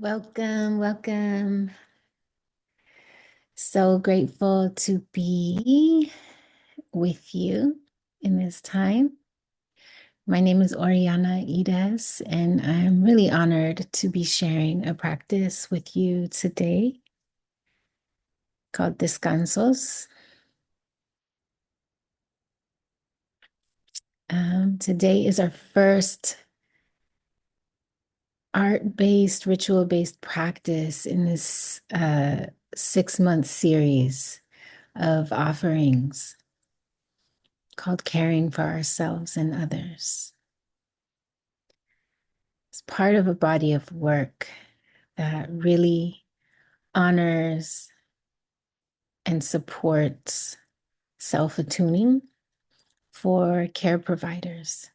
Welcome, welcome. So grateful to be with you in this time. My name is Oriana Ides, and I'm really honored to be sharing a practice with you today called Descansos. Today is our first art-based, ritual-based practice in this 6-month series of offerings called Caring for Ourselves and Others. It's part of a body of work that really honors and supports self-attuning for care providers.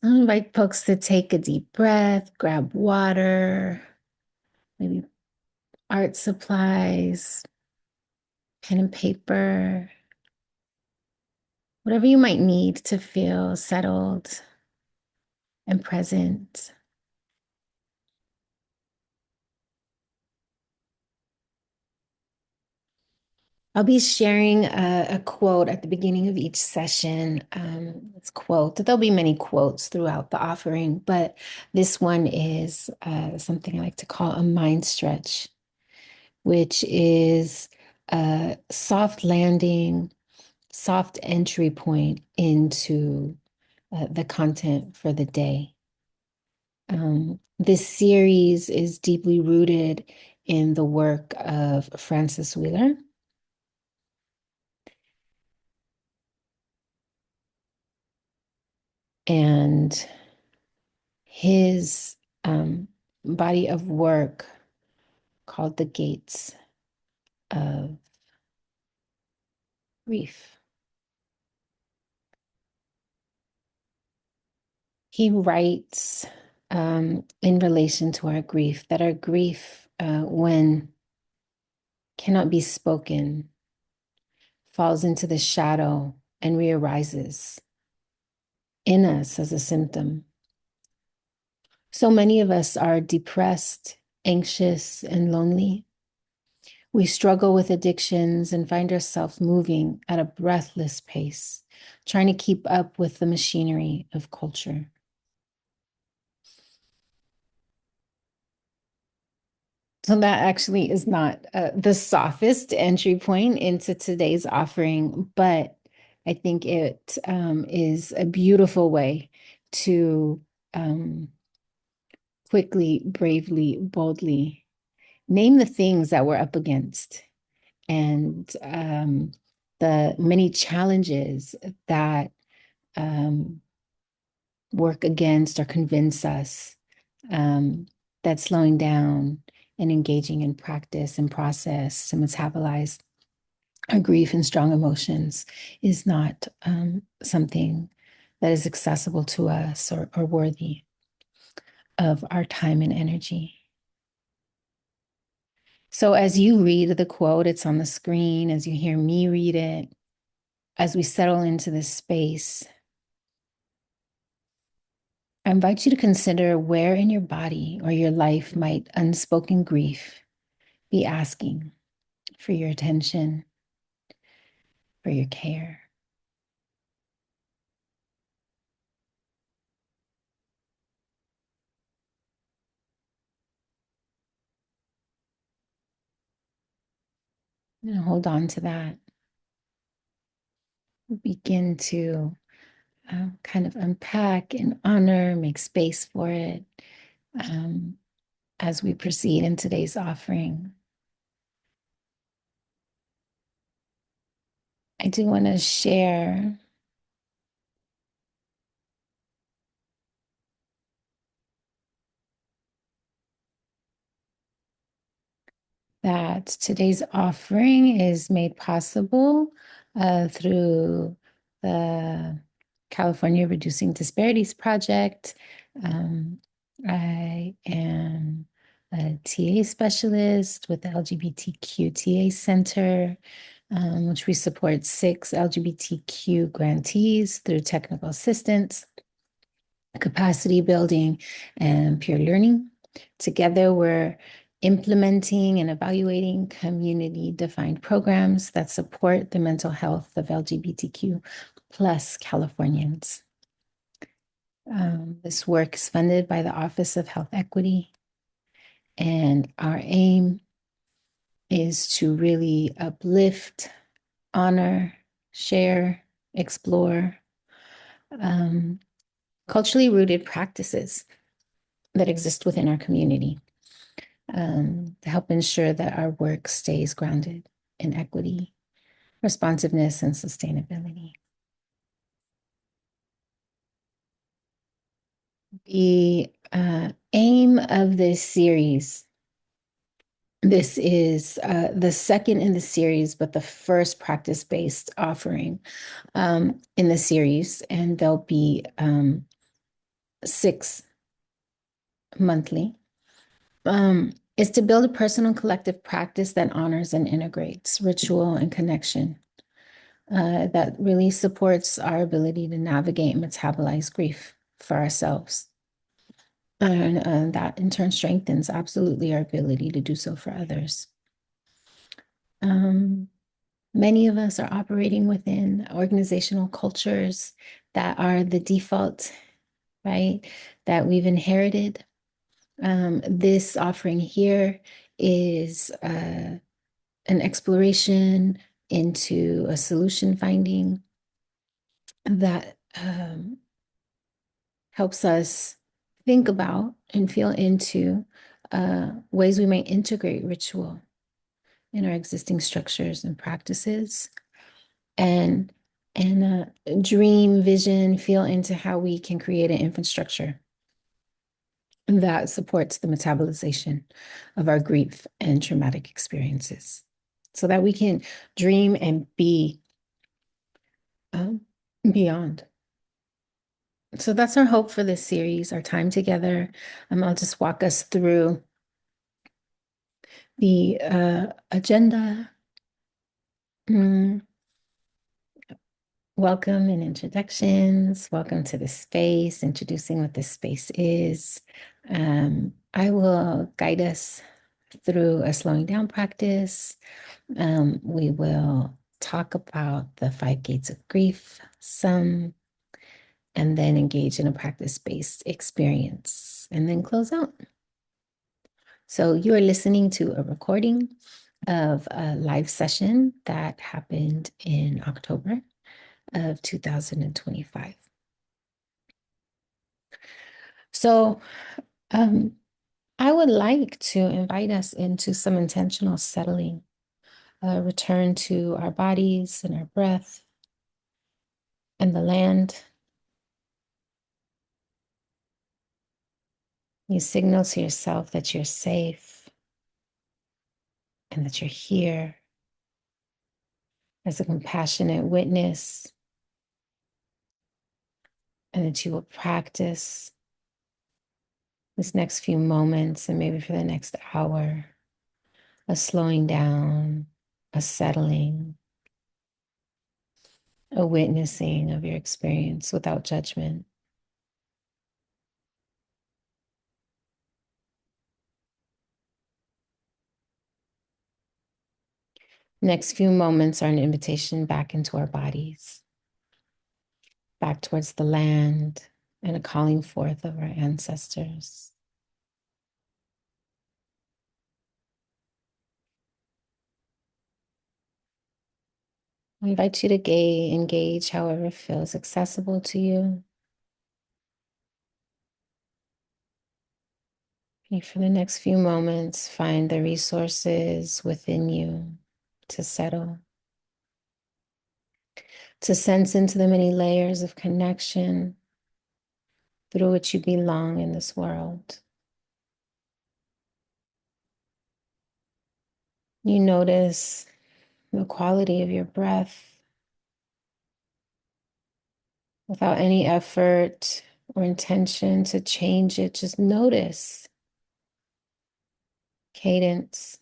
I invite folks to take a deep breath, grab water, maybe art supplies, pen and paper, whatever you might need to feel settled and present. I'll be sharing a quote at the beginning of each session. It's quote. There'll be many quotes throughout the offering, but this one is something I like to call a mind stretch, which is a soft landing, soft entry point into the content for the day. This series is deeply rooted in the work of Francis Wheeler. And his body of work called The Gates of Grief. He writes in relation to our grief that our grief, when cannot be spoken, falls into the shadow and rearises in us as a symptom. So many of us are depressed, anxious, and lonely. We struggle with addictions and find ourselves moving at a breathless pace, trying to keep up with the machinery of culture. So that actually is not the softest entry point into today's offering, but I think it is a beautiful way to quickly, bravely, boldly name the things that we're up against and the many challenges that work against or convince us that slowing down and engaging in practice and process to metabolize our grief and strong emotions is not something that is accessible to us or worthy of our time and energy. So as you read the quote, it's on the screen, as you hear me read it, as we settle into this space, I invite you to consider where in your body or your life might unspoken grief be asking for your attention, for your care. And hold on to that. Begin to kind of unpack and honor, make space for it as we proceed in today's offering. I do want to share that today's offering is made possible through the California Reducing Disparities Project. I am a TA specialist with the LGBTQ TA Center, which we support 6 LGBTQ grantees through technical assistance. capacity building, and peer learning. Together, we're implementing and evaluating community-defined programs that support the mental health of LGBTQ plus Californians. This work is funded by the Office of Health Equity, and our aim is to really uplift, honor, share, explore culturally rooted practices that exist within our community to help ensure that our work stays grounded in equity, responsiveness, and sustainability. The aim of this series, this is the second in the series, but the first practice-based offering in the series, and there'll be 6 monthly, is to build a personal collective practice that honors and integrates ritual and connection that really supports our ability to navigate and metabolize grief for ourselves. And that in turn strengthens absolutely our ability to do so for others. Many of us are operating within organizational cultures that are the default, right? That we've inherited. This offering here is an exploration into a solution finding that helps us think about and feel into ways we may integrate ritual in our existing structures and practices, and dream, vision, feel into how we can create an infrastructure that supports the metabolization of our grief and traumatic experiences so that we can dream and be beyond. So that's our hope for this series, our time together. I'll just walk us through the agenda. Welcome and introductions. Welcome to the space, introducing what this space is. I will guide us through a slowing down practice. We will talk about the 5 gates of grief, some, and then engage in a practice-based experience, and then close out. So you are listening to a recording of a live session that happened in October of 2025. So I would like to invite us into some intentional settling, return to our bodies and our breath and the land. You signal to yourself that you're safe and that you're here as a compassionate witness, and that you will practice this next few moments and maybe for the next hour, a slowing down, a settling, a witnessing of your experience without judgment. Next few moments are an invitation back into our bodies, back towards the land, and a calling forth of our ancestors. I invite you to engage however feels accessible to you. And for the next few moments, find the resources within you to settle, to sense into the many layers of connection through which you belong in this world. You notice the quality of your breath without any effort or intention to change it. Just notice cadence.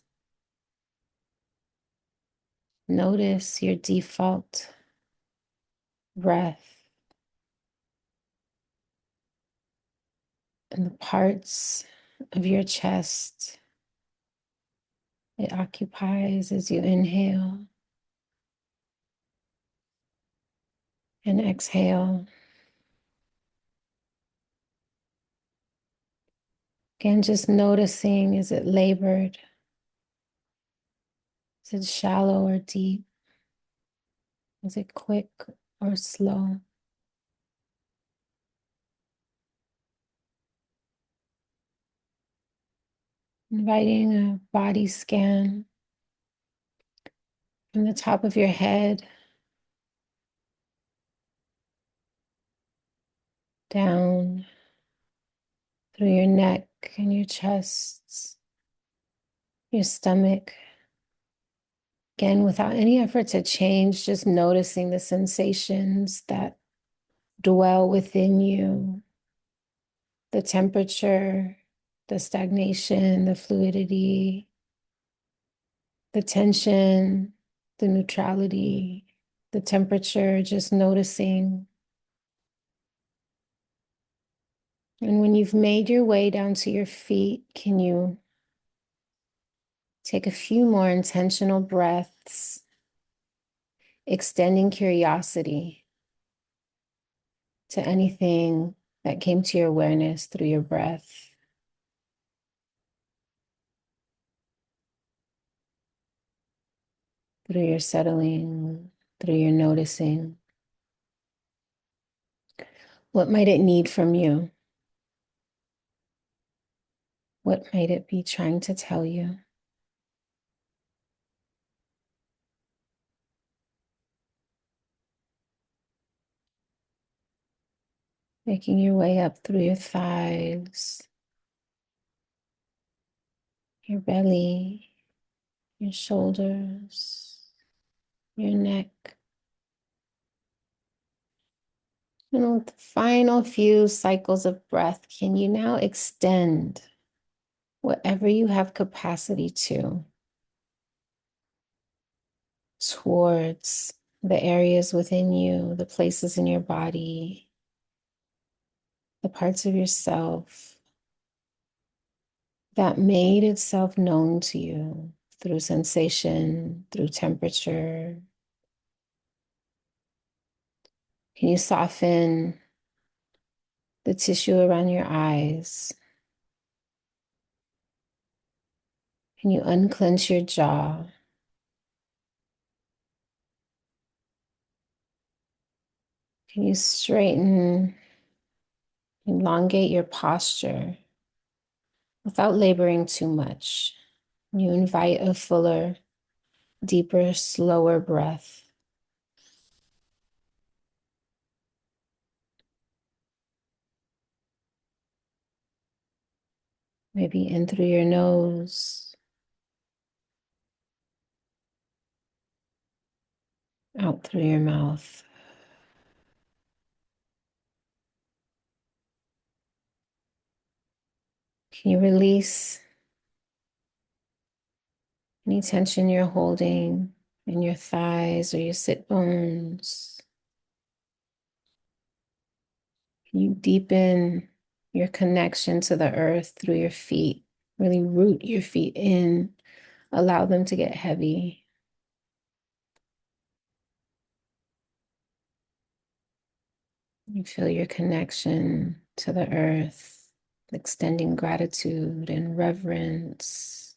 Notice your default breath. and the parts of your chest it occupies as you inhale and exhale. Again, just noticing, is it labored? Is it shallow or deep? Is it quick or slow? Inviting a body scan from the top of your head down through your neck and your chest, your stomach. Again, without any effort to change, just noticing the sensations that dwell within you, the temperature, the stagnation, the fluidity, the tension, the neutrality, the temperature, just noticing. And when you've made your way down to your feet, can you take a few more intentional breaths, extending curiosity to anything that came to your awareness through your breath? Through your settling, through your noticing. What might it need from you? What might it be trying to tell you? Making your way up through your thighs, your belly, your shoulders, your neck. And with the final few cycles of breath, can you now extend whatever you have capacity to towards the areas within you, the places in your body, the parts of yourself that made itself known to you through sensation, through temperature? Can you soften the tissue around your eyes? Can you unclench your jaw? Can you straighten, elongate your posture without laboring too much? You invite a fuller, deeper, slower breath. Maybe in through your nose, out through your mouth. Can you release any tension you're holding in your thighs or your sit bones? Can you deepen your connection to the earth through your feet? Really root your feet in, allow them to get heavy. You feel your connection to the earth, extending gratitude and reverence.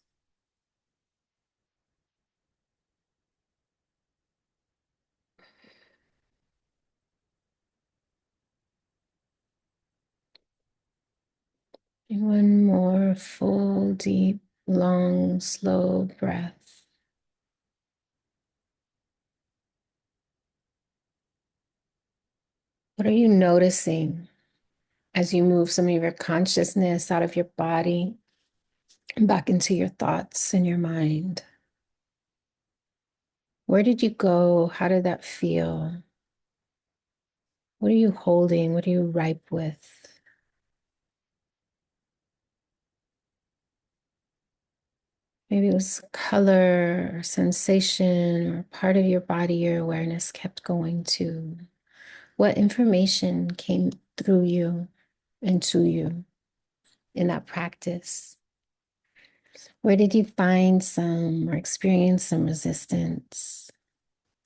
And one more full, deep, long, slow breath. What are you noticing as you move some of your consciousness out of your body and back into your thoughts and your mind? Where did you go? How did that feel? What are you holding? What are you ripe with? Maybe it was color or sensation or part of your body your awareness kept going to. What information came through you and to you? in that practice? Where did you find some or experience some resistance,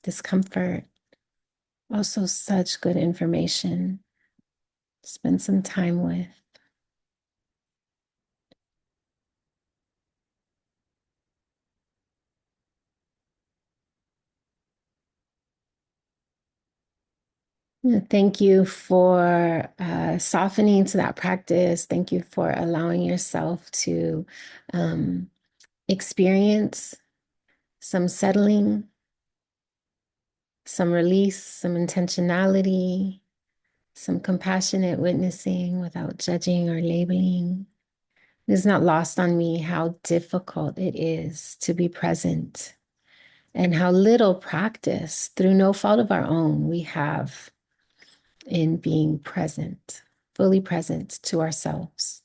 discomfort? Also, such good information. Spend some time with. Thank you for softening to that practice. Thank you for allowing yourself to um, experience some settling, some release, some intentionality, some compassionate witnessing without judging or labeling. It's not lost on me how difficult it is to be present and how little practice, through no fault of our own, we have in being present, fully present to ourselves.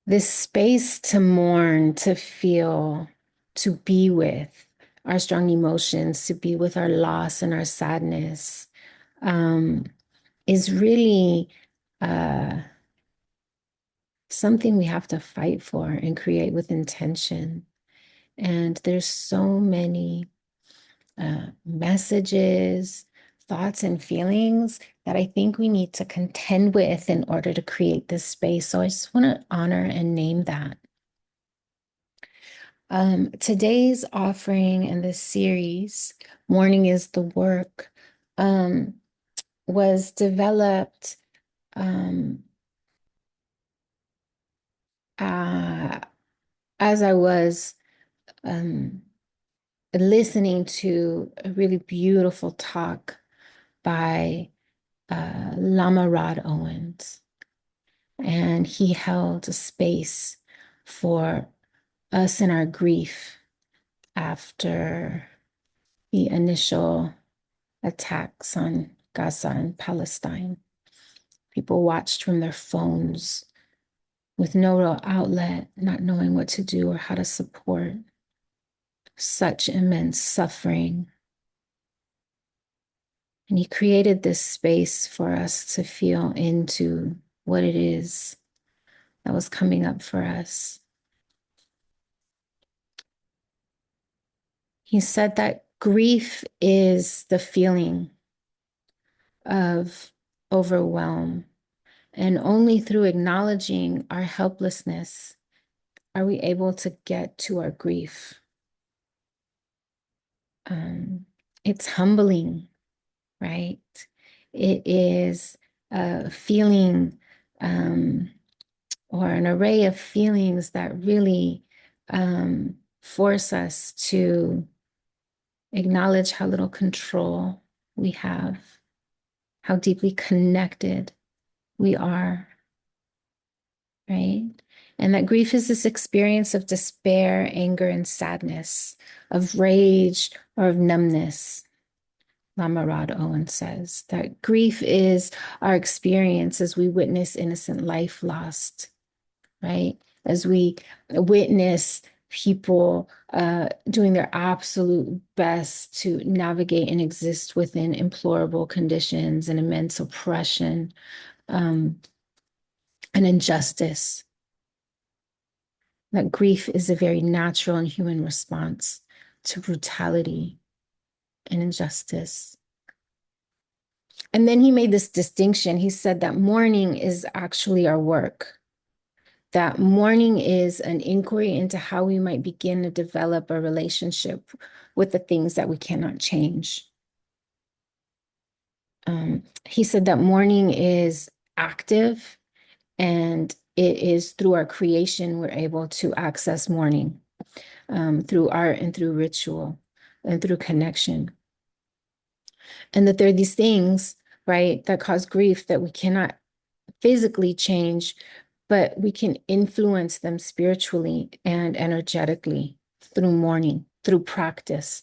This space to mourn, to feel, to be with our strong emotions, to be with our loss and our sadness, um, is really something we have to fight for and create with intention. And there's so many messages, thoughts, and feelings that I think we need to contend with in order to create this space. So I just want to honor and name that. Today's offering in this series, Mourning is the Work, was developed uh, as I was listening to a really beautiful talk by Lama Rod Owens. And he held a space for us in our grief after the initial attacks on Gaza and Palestine. People watched from their phones with no real outlet, not knowing what to do or how to support such immense suffering. And he created this space for us to feel into what it is that was coming up for us. He said that grief is the feeling of overwhelm, and only through acknowledging our helplessness are we able to get to our grief. It's humbling, right? It is a feeling or an array of feelings that really force us to acknowledge how little control we have, how deeply connected we are, right? And that grief is this experience of despair, anger, and sadness, of rage or of numbness. Lama Rod Owen says that grief is our experience as we witness innocent life lost, right? As we witness people doing their absolute best to navigate and exist within implorable conditions and immense oppression and injustice. That grief is a very natural and human response to brutality and injustice. And then he made this distinction. He said that mourning is actually our work. That mourning is an inquiry into how we might begin to develop a relationship with the things that we cannot change. He said that mourning is active, and it is through our creation we're able to access mourning, through art and through ritual and through connection. And that there are these things, right, that cause grief that we cannot physically change, but we can influence them spiritually and energetically through mourning, through practice,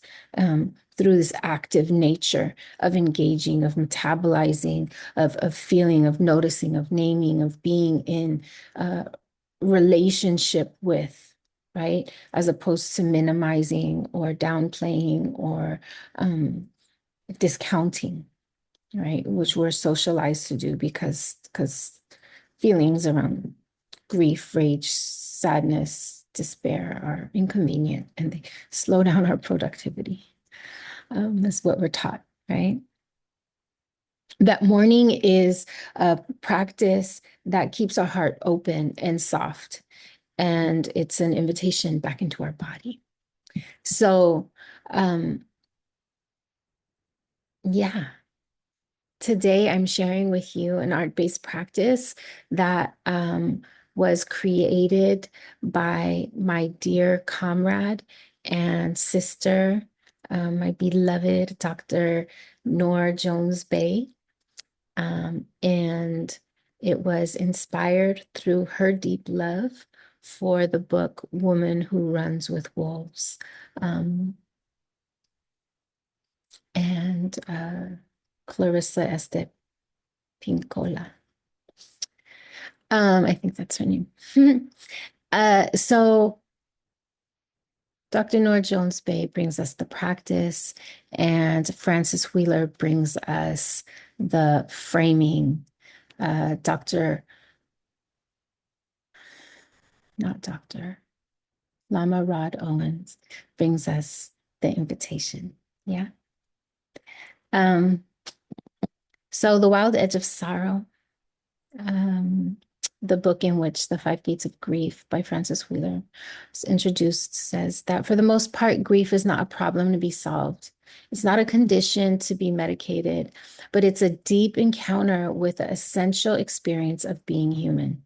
through this active nature of engaging, of metabolizing, of feeling, of noticing, of naming, of being in relationship with, right? As opposed to minimizing or downplaying or discounting. right? Which we're socialized to do because feelings around grief, rage, sadness, despair are inconvenient and they slow down our productivity. That's what we're taught, right? That mourning is a practice that keeps our heart open and soft, and it's an invitation back into our body. So, yeah, today I'm sharing with you an art-based practice that was created by my dear comrade and sister, my beloved Dr. Noor Jones-Bey. And it was inspired through her deep love for the book Woman Who Runs with Wolves. And Clarissa Este Pincola. I think that's her name. So Dr. Noor Jones-Bey brings us the practice, and Frances Wheeler brings us the framing. Dr. Not Dr. Lama Rod Owens brings us the invitation. Yeah. Um, so The Wild Edge of Sorrow, the book in which The Five Gates of Grief by Frances Wheeler is introduced, says that for the most part, grief is not a problem to be solved. It's not a condition to be medicated, but it's a deep encounter with the essential experience of being human.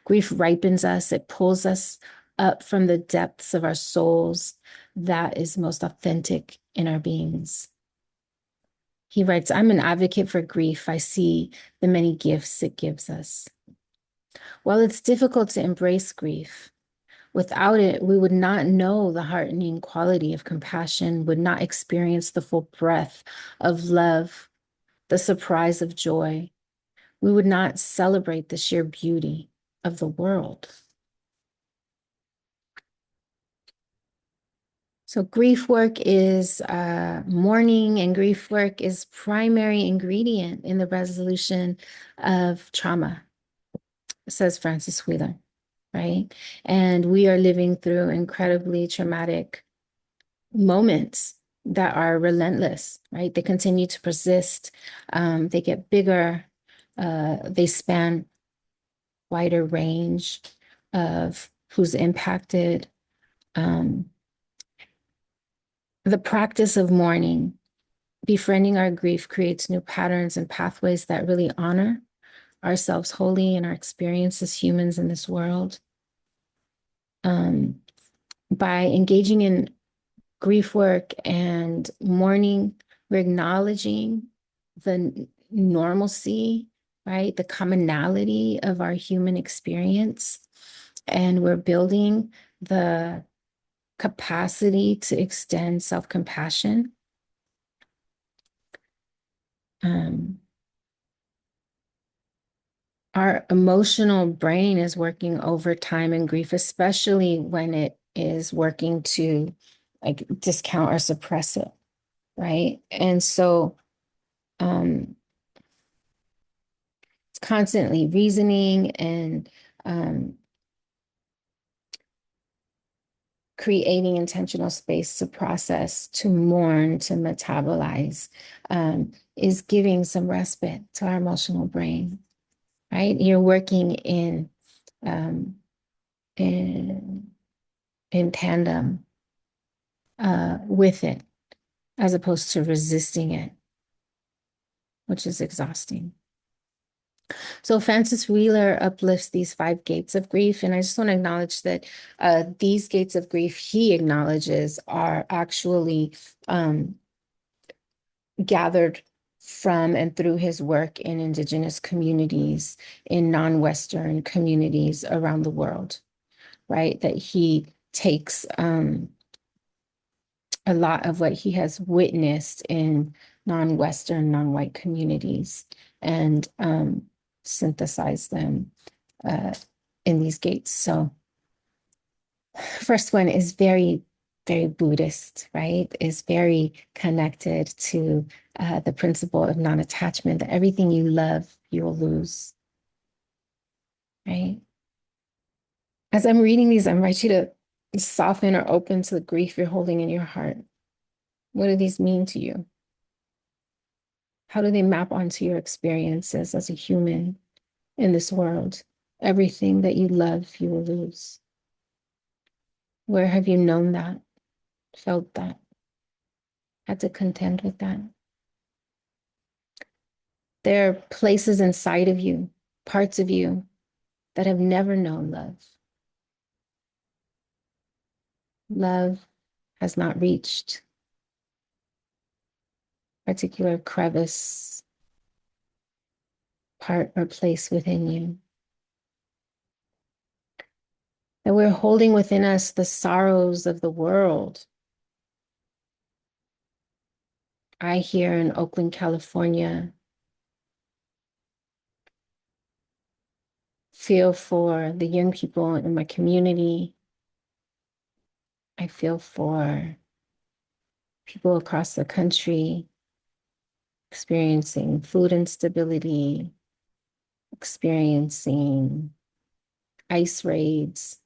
Grief ripens us, it pulls us up from the depths of our souls that is most authentic in our beings. He writes, I'm an advocate for grief. I see the many gifts it gives us. While it's difficult to embrace grief, without it, we would not know the heartening quality of compassion, would not experience the full breadth of love, the surprise of joy. We would not celebrate the sheer beauty of the world. So grief work is mourning, and grief work is primary ingredient in the resolution of trauma, says Frances Wheeler, right? And we are living through incredibly traumatic moments that are relentless, right? They continue to persist. They get bigger. They span wider range of who's impacted. The practice of mourning, befriending our grief, creates new patterns and pathways that really honor ourselves wholly and our experience as humans in this world. By engaging in grief work and mourning, we're acknowledging the normalcy, right? The commonality of our human experience. And we're building the capacity to extend self-compassion. Our emotional brain is working overtime in grief, especially when it is working to like discount or suppress it, right? And so it's constantly reasoning and creating intentional space to process, to mourn, to metabolize, is giving some respite to our emotional brain, right? You're working in tandem with it, as opposed to resisting it, which is exhausting. So Frances Wheeler uplifts these five gates of grief, and I just want to acknowledge that these gates of grief he acknowledges are actually gathered from and through his work in Indigenous communities, in non-Western communities around the world, right? That he takes a lot of what he has witnessed in non-Western, non-white communities and synthesize them in these gates. So first one is very very Buddhist, right? Is very connected to the principle of non-attachment, that everything you love, you will lose, right? As I'm reading these, I invite you to soften or open to the grief you're holding in your heart. What do these mean to you? How do they map onto your experiences as a human in this world? Everything that you love, you will lose. Where have you known that, felt that, had to contend with that? There are places inside of you, parts of you that have never known love. Love has not reached a particular crevice, part, or place within you. That we're holding within us the sorrows of the world. I here in Oakland, California, feel for the young people in my community. I feel for people across the country experiencing food instability, experiencing ICE raids,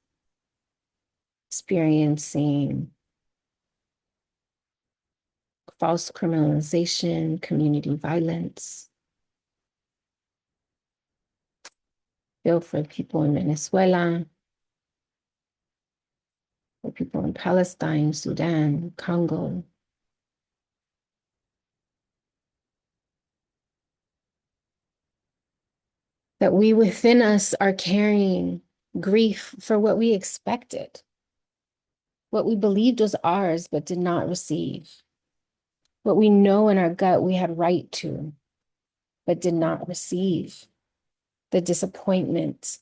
experiencing false criminalization, community violence. Feel for people in Venezuela, for people in Palestine, Sudan, Congo. That we within us are carrying grief for what we expected, what we believed was ours but did not receive, what we know in our gut we had right to but did not receive, the disappointment,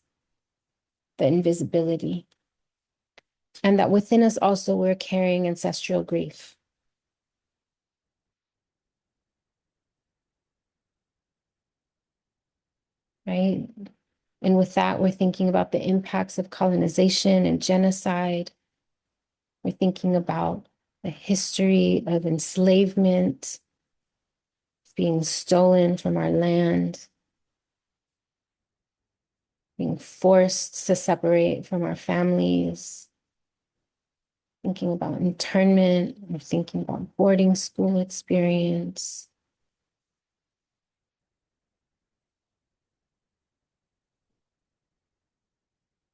the invisibility. And that within us also we're carrying ancestral grief. Right? And with that, we're thinking about the impacts of colonization and genocide. We're thinking about the history of enslavement, being stolen from our land, being forced to separate from our families, thinking about internment, we're thinking about boarding school experience.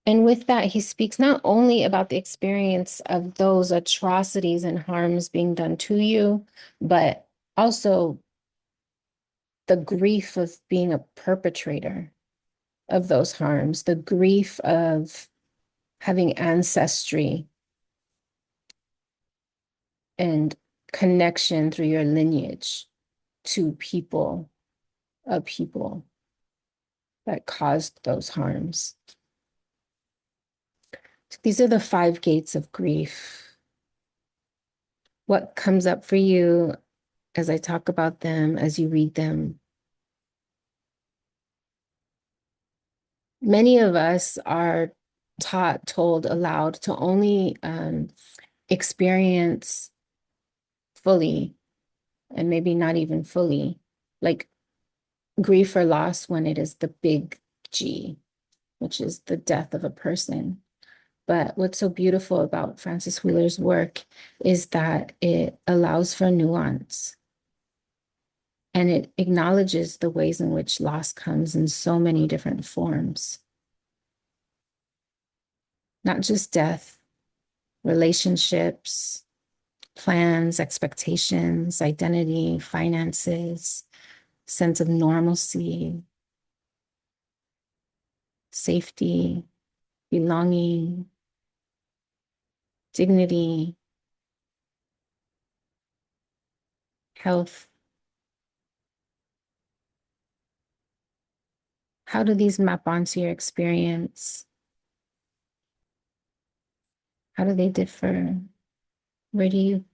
And with that, he speaks not only about the experience of those atrocities and harms being done to you, but also the grief of being a perpetrator of those harms, the grief of having ancestry and connection through your lineage to people, a people that caused those harms. So these are the 5 gates of grief. What comes up for you as I talk about them, as you read them? Many of us are taught, told, allowed to only experience fully, and maybe not even fully, like grief or loss when it is the big G, which is the death of a person. But what's so beautiful about Francis Wheeler's work is that it allows for nuance and it acknowledges the ways in which loss comes in so many different forms. Not just death, relationships, plans, expectations, identity, finances, sense of normalcy, safety, belonging, dignity, health. How do these map onto your experience? How do they differ? Where do you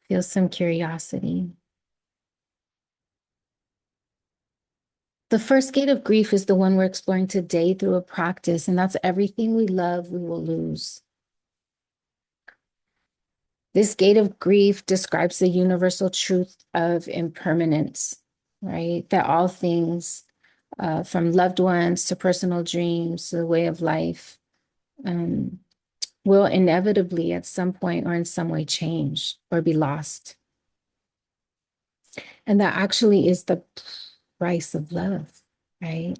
feel some curiosity? The first gate of grief is the one we're exploring today through a practice, and that's everything we love, we will lose. This gate of grief describes the universal truth of impermanence, right? That all things, from loved ones to personal dreams to the way of life, um, will inevitably at some point or in some way change or be lost. And that actually is the price of love, right?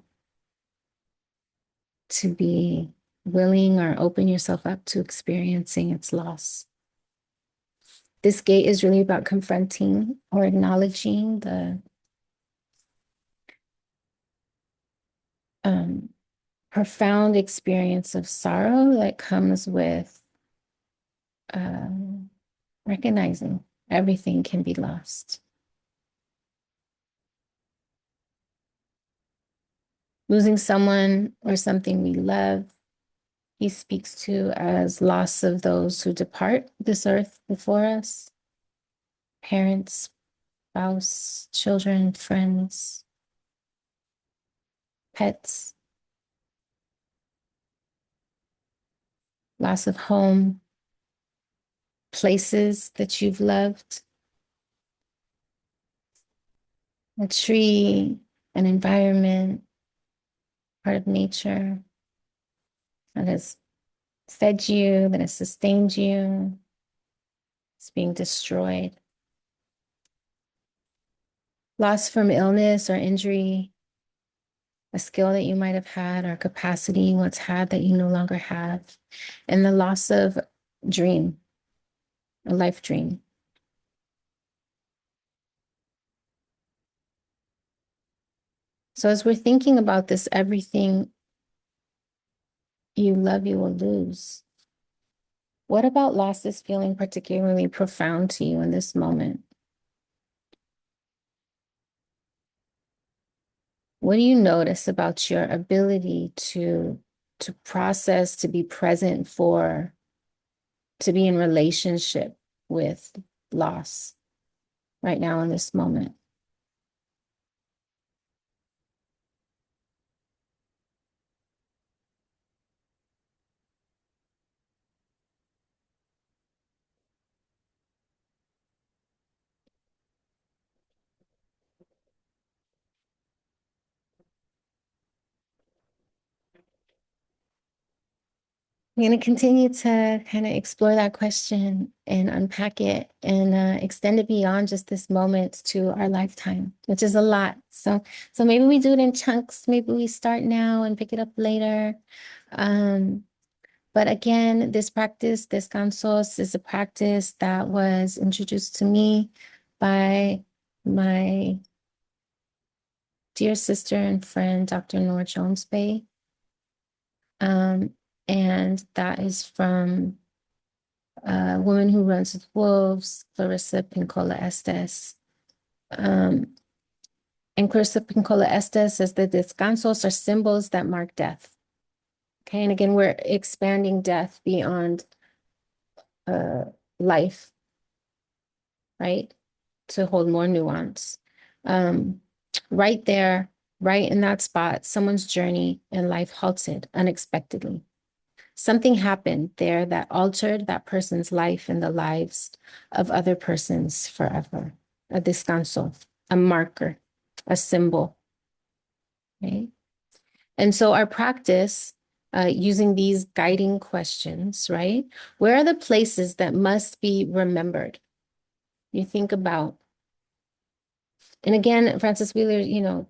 To be willing or open yourself up to experiencing its loss. This gate is really about confronting or acknowledging the profound experience of sorrow that comes with um, recognizing everything can be lost. Losing someone or something we love, he speaks to as loss of those who depart this earth before us, parents, spouse, children, friends, pets, loss of home, places that you've loved, a tree, an environment, part of nature that has fed you, that has sustained you. It's being destroyed. Loss from illness or injury, a skill that you might have had or capacity you once had that you no longer have, and the loss of dream, a life dream. So as we're thinking about this, everything you love, you will lose. What about loss is feeling particularly profound to you in this moment? What do you notice about your ability to process, to be present for, to be in relationship with loss right now in this moment? I'm going to continue to kind of explore that question and unpack it and extend it beyond just this moment to our lifetime, which is a lot. So maybe we do it in chunks. Maybe we start now and pick it up later. But again, this practice, Descansos, is a practice that was introduced to me by my dear sister and friend, Dr. Noor Jones Bay. And that is from a woman who runs with wolves, Clarissa Pincola Estes. And Clarissa Pincola Estes says that descansos are symbols that mark death. Okay, and again, we're expanding death beyond life, right? To hold more nuance. Right there, right in that spot, someone's journey in life halted unexpectedly. Something happened there that altered that person's life and the lives of other persons forever. A descanso, a marker, a symbol, right? And so our practice, using these guiding questions, right? Where are the places that must be remembered? You think about, and again, Francis Wheeler,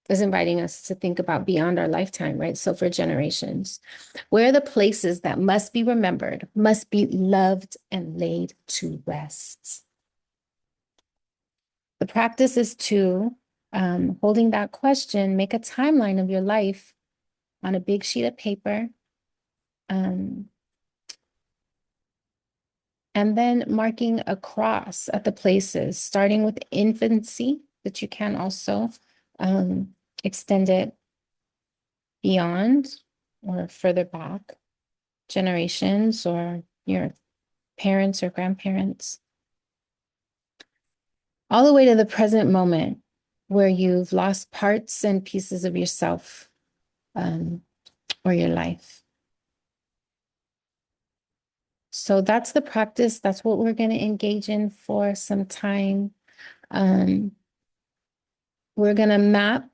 is inviting us to think about beyond our lifetime, right? So for generations, where are the places that must be remembered, must be loved and laid to rest? The practice is to, holding that question, make a timeline of your life on a big sheet of paper, and then marking a cross at the places, starting with infancy, but you can also extend it beyond or further back generations or your parents or grandparents, all the way to the present moment where you've lost parts and pieces of yourself or your life. So that's the practice. That's what we're going to engage in for some time. We're going to map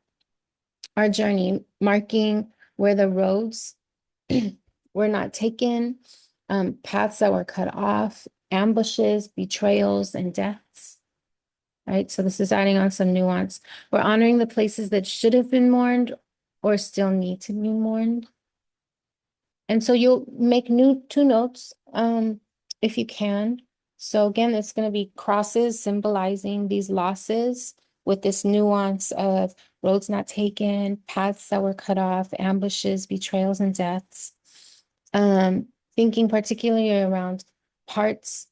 our journey, marking where the roads were not taken, paths that were cut off, ambushes, betrayals, and deaths. Right? So this is adding on some nuance. We're honoring the places that should have been mourned or still need to be mourned. And so you'll make two notes if you can. So again, it's going to be crosses symbolizing these losses with this nuance of roads not taken, paths that were cut off, ambushes, betrayals, and deaths. Thinking particularly around parts,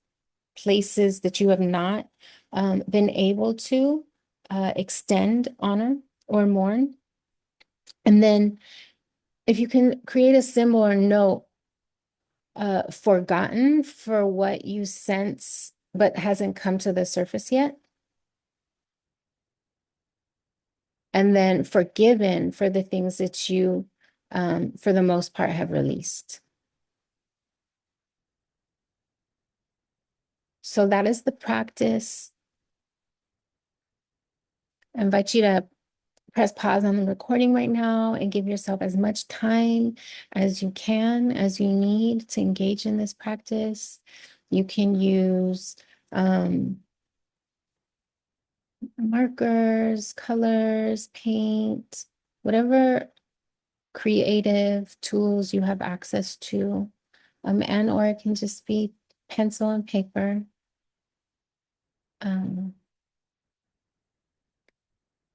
places that you have not been able to extend, honor, or mourn. And then if you can create a symbol or note, forgotten for what you sense but hasn't come to the surface yet. And then forgiven for the things that you, for the most part, have released. So that is the practice. I invite you to press pause on the recording right now and give yourself as much time as you can, as you need to engage in this practice. You can use markers, colors, paint, whatever creative tools you have access to, and or it can just be pencil and paper.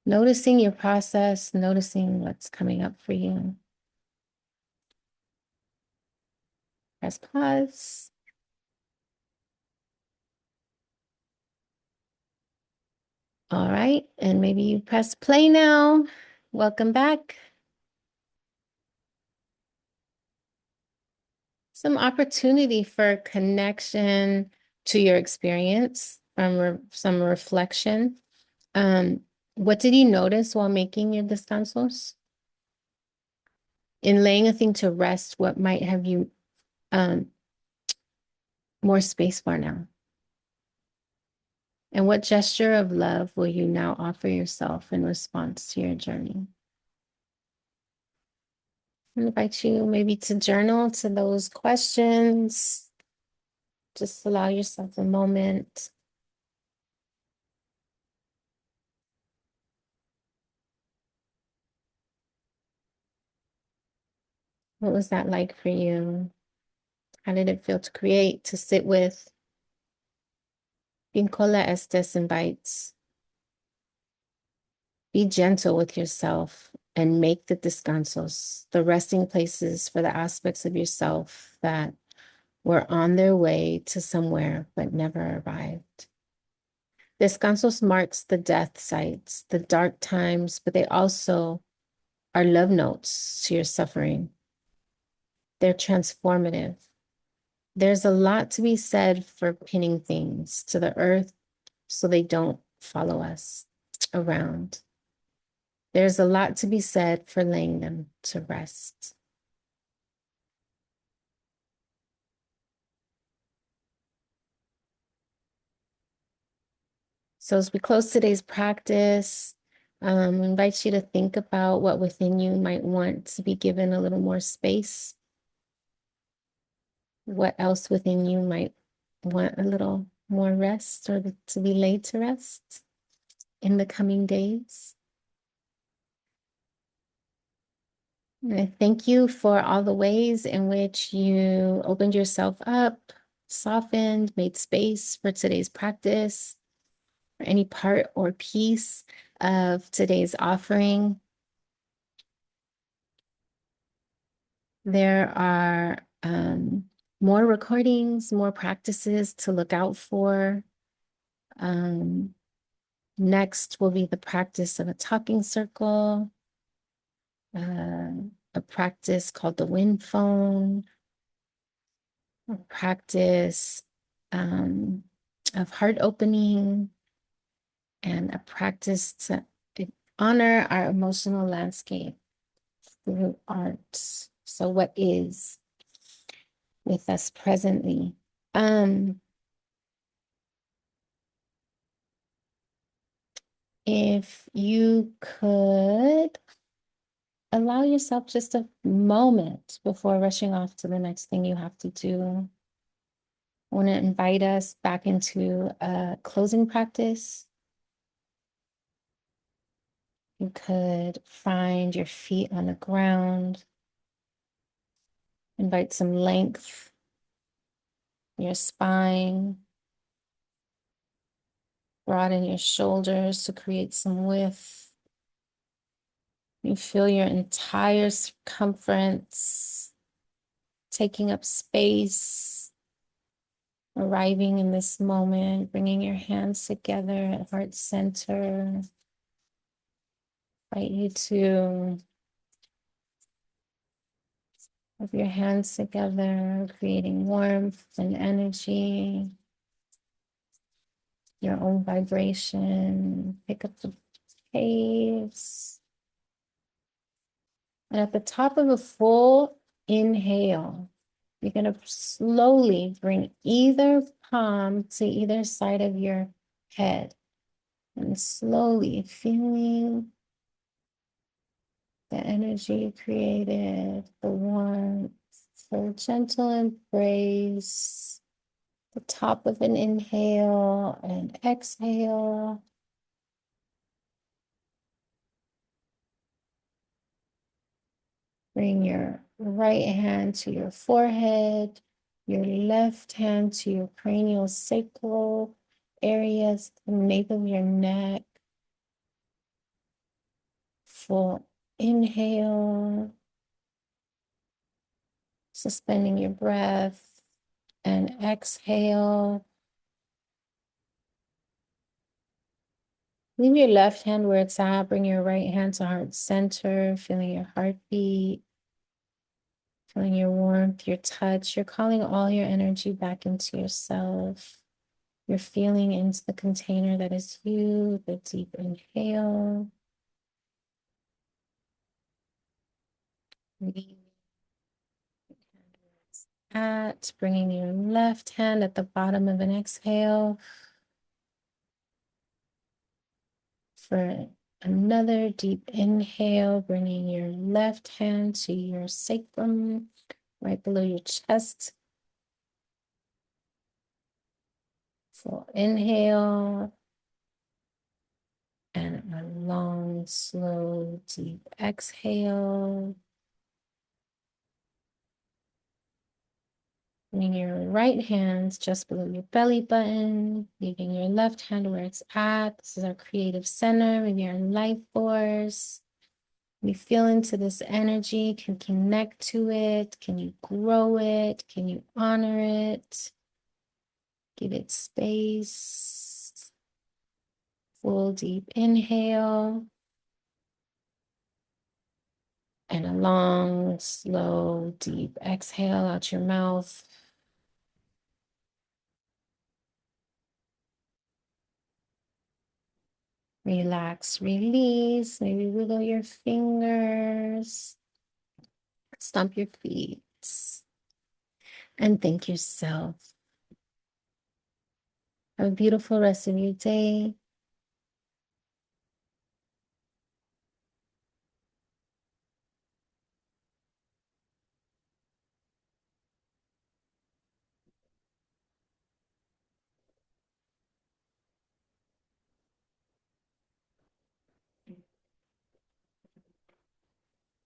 Noticing your process, noticing what's coming up for you. Press pause. All right, and maybe you press play now. Welcome back. Some opportunity for connection to your experience from some reflection. What did you notice while making your descansos? In laying a thing to rest, what might have you more space for now? And what gesture of love will you now offer yourself in response to your journey? I invite you maybe to journal to those questions. Just allow yourself a moment. What was that like for you? How did it feel to create, to sit with? Vincola Estes invites, be gentle with yourself and make the descansos, the resting places for the aspects of yourself that were on their way to somewhere but never arrived. Descansos marks the death sites, the dark times, but they also are love notes to your suffering. They're transformative. There's a lot to be said for pinning things to the earth so they don't follow us around. There's a lot to be said for laying them to rest. So as we close today's practice, I invite you to think about what within you might want to be given a little more space. What else within you might want a little more rest or to be laid to rest in the coming days. And I thank you for all the ways in which you opened yourself up, softened, made space for today's practice, for any part or piece of today's offering. There are more recordings, more practices to look out for. Next will be the practice of a talking circle, a practice called the wind phone, a practice of heart opening, and a practice to honor our emotional landscape through art. So what is with us presently? If you could allow yourself just a moment before rushing off to the next thing you have to do. I want to invite us back into a closing practice. You could find your feet on the ground, invite some length in your spine, broaden your shoulders to create some width. You feel your entire circumference taking up space, arriving in this moment, bringing your hands together at heart center. I invite you to have your hands together, creating warmth and energy, your own vibration. Pick up the pace. And at the top of a full inhale, you're going to slowly bring either palm to either side of your head and slowly feeling the energy created, the warmth, so gentle embrace, the top of an inhale and exhale. Bring your right hand to your forehead, your left hand to your cranial sacral areas, the nape of your neck. Full inhale, suspending your breath, and exhale. Leave your left hand where it's at. Bring your right hand to heart center, feeling your heartbeat, feeling your warmth, your touch. You're calling all your energy back into yourself. You're feeling into the container that is you, the deep inhale. At bringing your left hand at the bottom of an exhale for another deep inhale, bringing your left hand to your sacrum, right below your chest. Full inhale. And a long, slow, deep exhale. Bring your right hand just below your belly button, leaving your left hand where it's at. This is our creative center, maybe our life force. We feel into this energy, can connect to it. Can you grow it? Can you honor it? Give it space. Full deep inhale. And a long, slow, deep exhale out your mouth. Relax, release, maybe wiggle your fingers, stomp your feet, and thank yourself. Have a beautiful rest of your day.